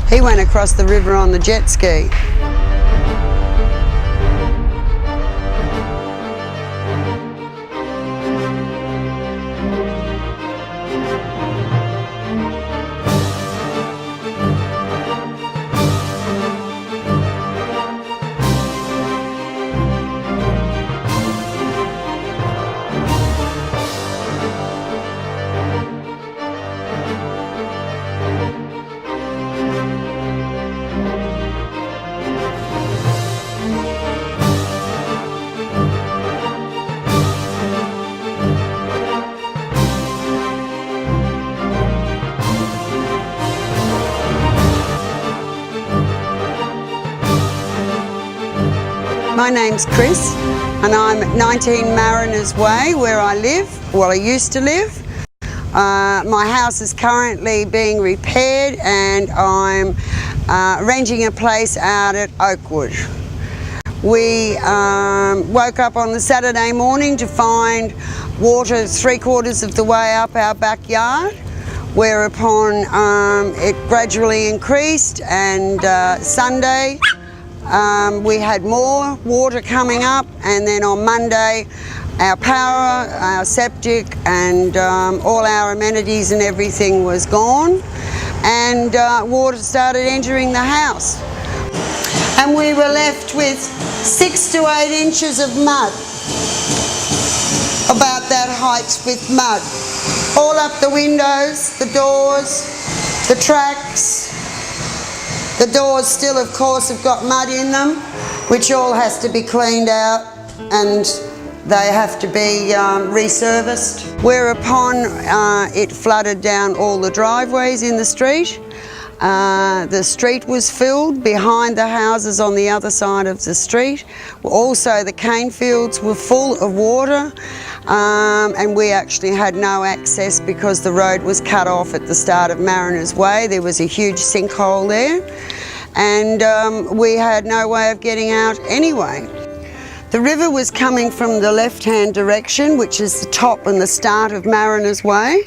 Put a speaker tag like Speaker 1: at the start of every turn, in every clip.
Speaker 1: He went across the river on the jet ski. My name's Chris and I'm at 19 Mariners Way where I live, well I used to live. My house is currently being repaired and I'm renting a place out at Oakwood. We woke up on the Saturday morning to find water 3/4 of the way up our backyard, whereupon it gradually increased, and Sunday we had more water coming up, and then on Monday our power, our septic and all our amenities and everything was gone, and water started entering the house. And we were left with 6 to 8 inches of mud, about that height with mud, all up the windows, the doors, the tracks. The doors still, of course, have got mud in them, which all has to be cleaned out and they have to be resurfaced. Whereupon it flooded down all the driveways in the street. The street was filled behind the houses on the other side of the street. Also the cane fields were full of water, and we actually had no access because the road was cut off at the start of Mariners Way. There was a huge sinkhole there, and we had no way of getting out anyway. The river was coming from the left-hand direction, which is the top and the start of Mariners Way,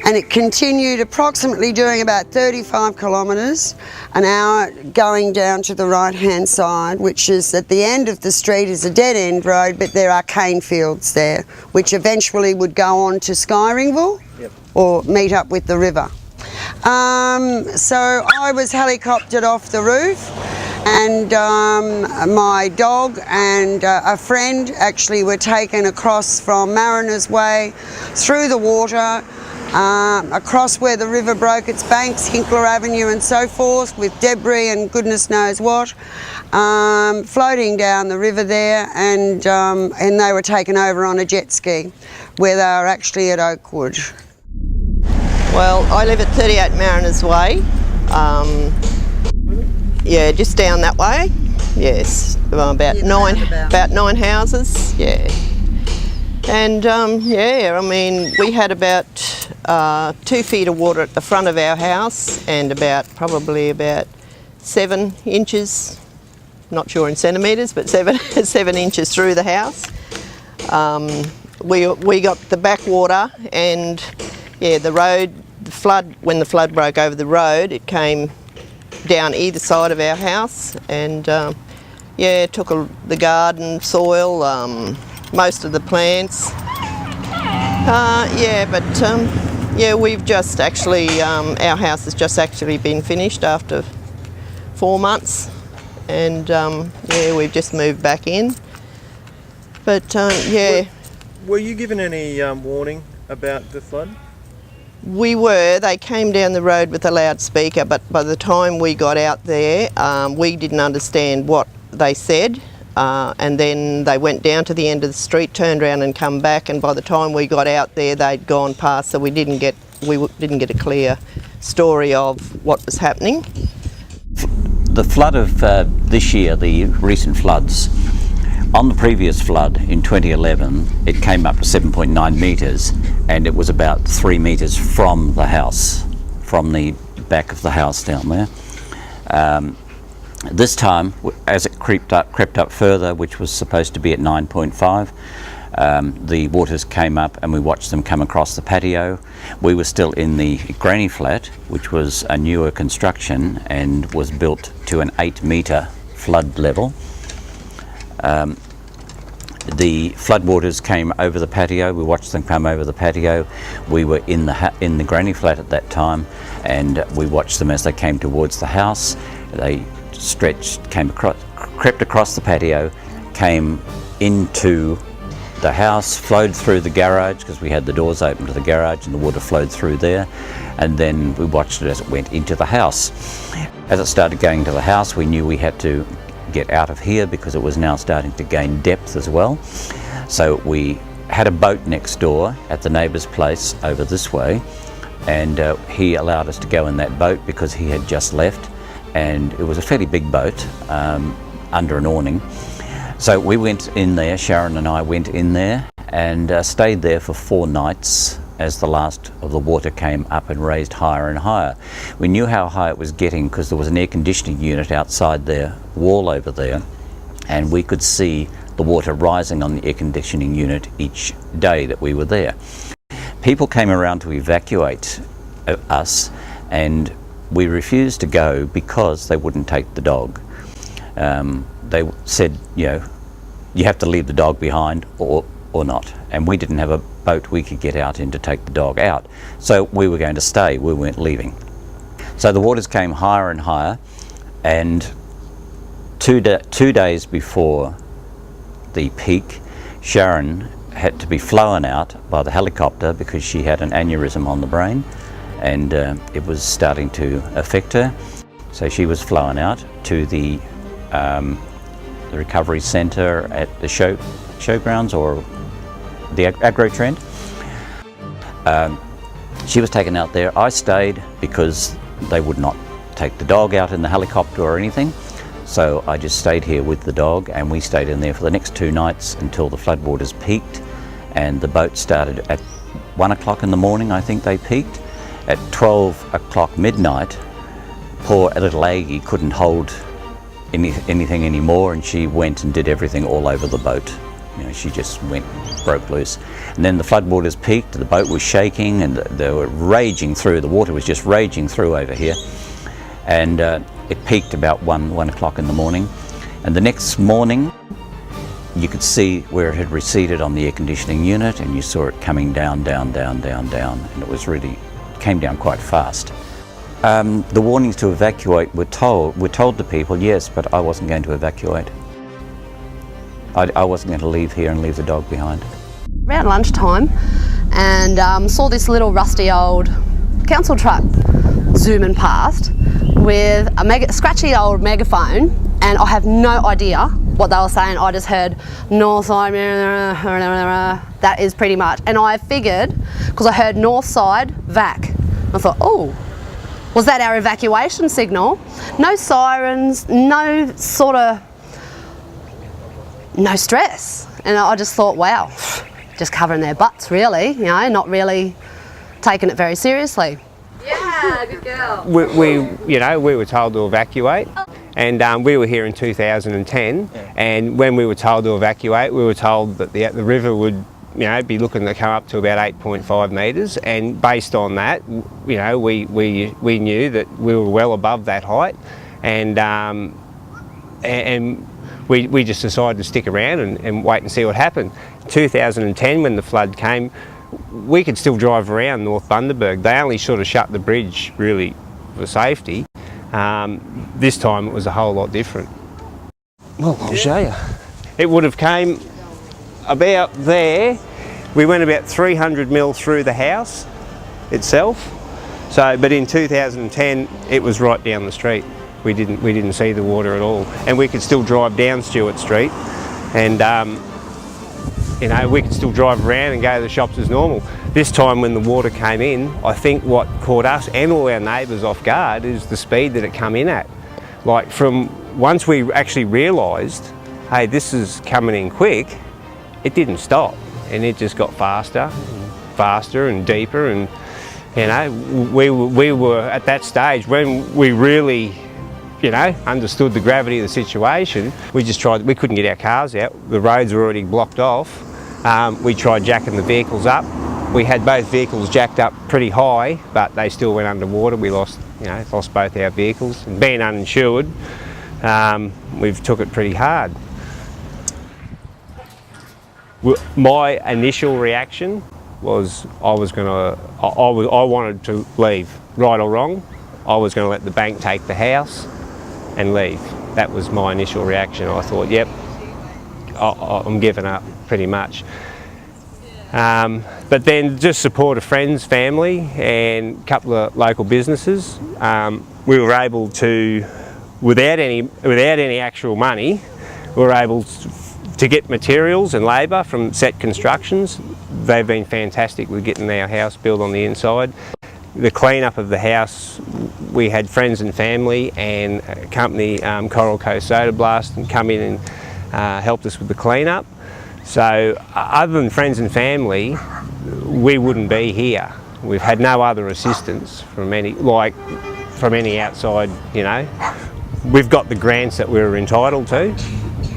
Speaker 1: and it continued approximately doing about 35 kilometres an hour going down to the right-hand side, which is at the end of the street is a dead-end road, but there are cane fields there, which eventually would go on to Skyringville. Yep. Or meet up with the river. So I was helicoptered off the roof, and my dog and a friend actually were taken across from Mariners Way through the water, across where the river broke its banks, Hinkler Avenue and so forth, with debris and goodness knows what, floating down the river there, and they were taken over on a jet ski, where they were actually at Oakwood.
Speaker 2: Well, I live at 38 Mariners Way. Yeah, just down that way. Yes, about nine houses. Yeah, and yeah, I mean, we had about 2 feet of water at the front of our house, and probably about 7 inches. Not sure in centimetres, but 7 inches through the house. We got the backwater, and yeah, when the flood broke over the road, it came down either side of our house, and yeah, it took the garden soil, most of the plants. Yeah, but yeah, we've just actually, our house has just actually been finished after 4 months, and yeah, we've just moved back in. But yeah.
Speaker 3: Were you given any warning about the flood?
Speaker 2: We were. They came down the road with a loudspeaker, but by the time we got out there, we didn't understand what they said, and then they went down to the end of the street, turned around and come back, and by the time we got out there, they'd gone past, so we didn't get a clear story of what was happening.
Speaker 4: The flood of this year, the recent floods, on the previous flood in 2011, it came up to 7.9 metres, and it was about 3 metres from the house, from the back of the house down there. This time, as it crept up further, which was supposed to be at 9.5, the waters came up and we watched them come across the patio. We were still in the granny flat, which was a newer construction and was built to an 8-metre flood level. The floodwaters came over the patio. We watched them come over the patio. We were in the granny flat at that time, and we watched them as they came towards the house. They crept across the patio, came into the house, flowed through the garage because we had the doors open to the garage, and the water flowed through there. And then we watched it as it went into the house. As it started going to the house, we knew we had to get out of here because it was now starting to gain depth as well. So we had a boat next door at the neighbour's place over this way, and he allowed us to go in that boat because he had just left, and it was a fairly big boat under an awning. So we went in there, Sharon and I went in there and stayed there for 4 nights as the last of the water came up and raised higher and higher. We knew how high it was getting because there was an air conditioning unit outside their wall over there, and we could see the water rising on the air conditioning unit each day that we were there. People came around to evacuate us, and we refused to go because they wouldn't take the dog. They said, you have to leave the dog behind or not, and we didn't have a boat we could get out in to take the dog out, so we were going to stay, we weren't leaving. So the waters came higher and higher, and 2 days before the peak, Sharon had to be flown out by the helicopter because she had an aneurysm on the brain, and it was starting to affect her. So she was flown out to the recovery centre at the showgrounds, or the Agro Trend. She was taken out there. I stayed because they would not take the dog out in the helicopter or anything. So I just stayed here with the dog, and we stayed in there for the next 2 nights until the floodwaters peaked, and the boat started at 1 o'clock in the morning, I think they peaked. At 12 o'clock midnight, poor little Aggie couldn't hold anything anymore, and she went and did everything all over the boat. She just broke loose. And then the floodwaters peaked, the boat was shaking, and they were raging through. The water was just raging through over here. And it peaked about 1 o'clock in the morning. And the next morning, you could see where it had receded on the air conditioning unit, and you saw it coming down, down, down, down, down. And it came down quite fast. The warnings to evacuate were told to people, yes, but I wasn't going to evacuate. I wasn't going to leave here and leave the dog behind.
Speaker 5: Around lunchtime, and saw this little rusty old council truck zooming past with a scratchy old megaphone, and I have no idea what they were saying. I just heard north side, that is pretty much, and I figured, because I heard north side vac, I thought, oh, was that our evacuation signal? No sirens, no stress. And I just thought, wow, just covering their butts really, not really taking it very seriously. Yeah, good girl.
Speaker 6: We were told to evacuate, and we were here in 2010, and when we were told to evacuate, we were told that the river would be looking to come up to about 8.5 metres, and based on that, we knew that we were well above that height, and we just decided to stick around and wait and see what happened. 2010, when the flood came, we could still drive around Nth Bundaberg. They only sort of shut the bridge really for safety. This time it was a whole lot different. Well, I'll show you. It would have came about there. We went about 300 mil through the house itself. But in 2010, it was right down the street. We didn't see the water at all, and we could still drive down Stewart Street, and we could still drive around and go to the shops as normal. This time, when the water came in, I think what caught us and all our neighbours off guard is the speed that it come in at. Like, from once we actually realised, hey, this is coming in quick, it didn't stop, and it just got faster and faster and deeper, and we were at that stage when we really understood the gravity of the situation. We couldn't get our cars out. The roads were already blocked off. we tried jacking the vehicles up. We had both vehicles jacked up pretty high, but they still went underwater. We lost both our vehicles. And being uninsured, we've took it pretty hard. My initial reaction was I wanted to leave, right or wrong. I was going to let the bank take the house and leave. That was my initial reaction. I thought, yep, I'm giving up pretty much. But then just support of friends, family and a couple of local businesses, we were able to, without any actual money, we were able to get materials and labour from Set Constructions. They've been fantastic with getting our house built on the inside. The clean-up of the house, we had friends and family and a company, Coral Coast Soda Blast, and come in and helped us with the clean-up. So other than friends and family, we wouldn't be here. We've had no other assistance from any outside, We've got the grants that we were entitled to,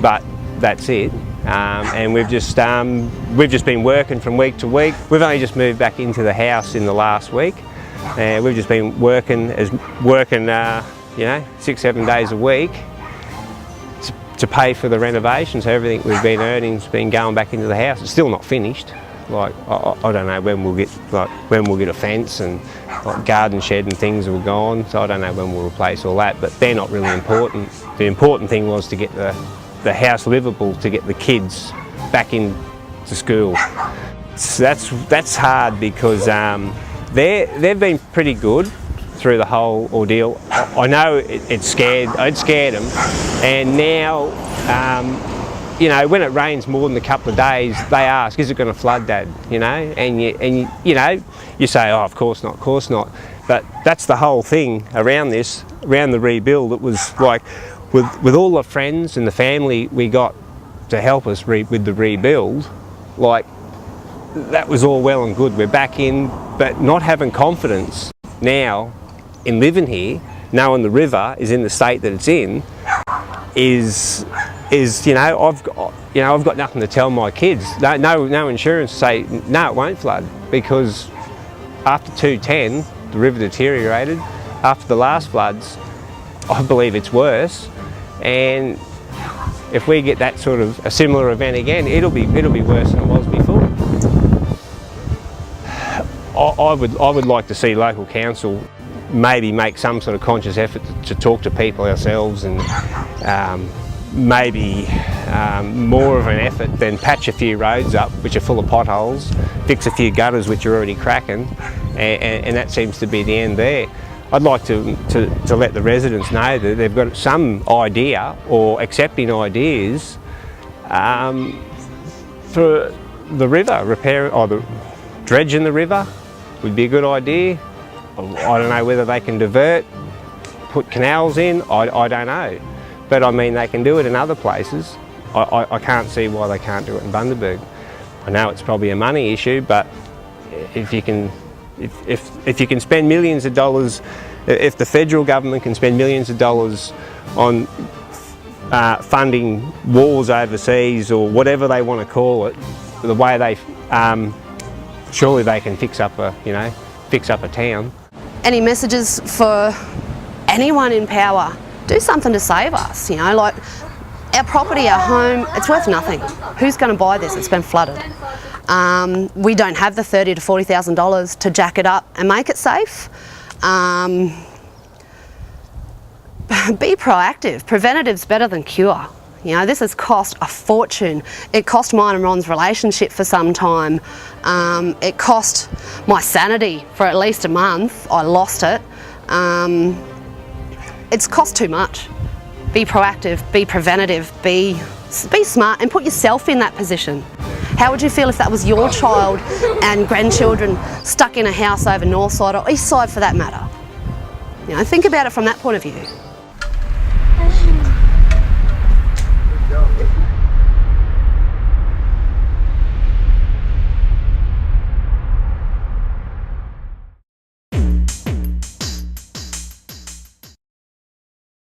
Speaker 6: but that's it. And we've just been working from week to week. We've only just moved back into the house in the last week. We've just been working 6-7 days a week to pay for the renovation. So everything we've been earning's been going back into the house. It's still not finished. Like I don't know when we'll get a fence, and garden shed and things are gone. So I don't know when we'll replace all that. But they're not really important. The important thing was to get the house livable, to get the kids back into school. So that's hard because they've been pretty good through the whole ordeal. I know it scared them, and now when it rains more than a couple of days, they ask, "Is it going to flood, Dad?" And you say, "Oh, of course not." But that's the whole thing around the rebuild. It was like with all the friends and the family we got to help us with the rebuild, like that was all well and good. We're back in, but not having confidence now in living here, knowing the river is in the state that it's in, I've got nothing to tell my kids. No insurance to say no, it won't flood, because after 2010 the river deteriorated. After the last floods, I believe it's worse, and if we get that sort of a similar event again, it'll be worse than it was before. I would like to see local council maybe make some sort of conscious effort to talk to people ourselves, and maybe more of an effort than patch a few roads up which are full of potholes, fix a few gutters which are already cracking, and that seems to be the end there. I'd like to let the residents know that they've got some idea or accepting ideas for the river repair, or the dredging the river would be a good idea. I don't know whether they can divert, put canals in, I don't know. But I mean, they can do it in other places. I can't see why they can't do it in Bundaberg. I know it's probably a money issue, but if you can spend millions of dollars, if the federal government can spend millions of dollars on funding wars overseas, or whatever they want to call it, the way they, surely they can fix up a town.
Speaker 5: Any messages for anyone in power? Do something to save us, like our property, our home, it's worth nothing. Who's going to buy this? It's been flooded. We don't have the $30,000 to $40,000 to jack it up and make it safe. Be proactive. Preventative's better than cure. This has cost a fortune. It cost mine and Ron's relationship for some time. It cost my sanity for at least a month. I lost it. It's cost too much. Be proactive, be preventative, be smart, and put yourself in that position. How would you feel if that was your child and grandchildren stuck in a house over North Side or East Side for that matter? Think about it from that point of view.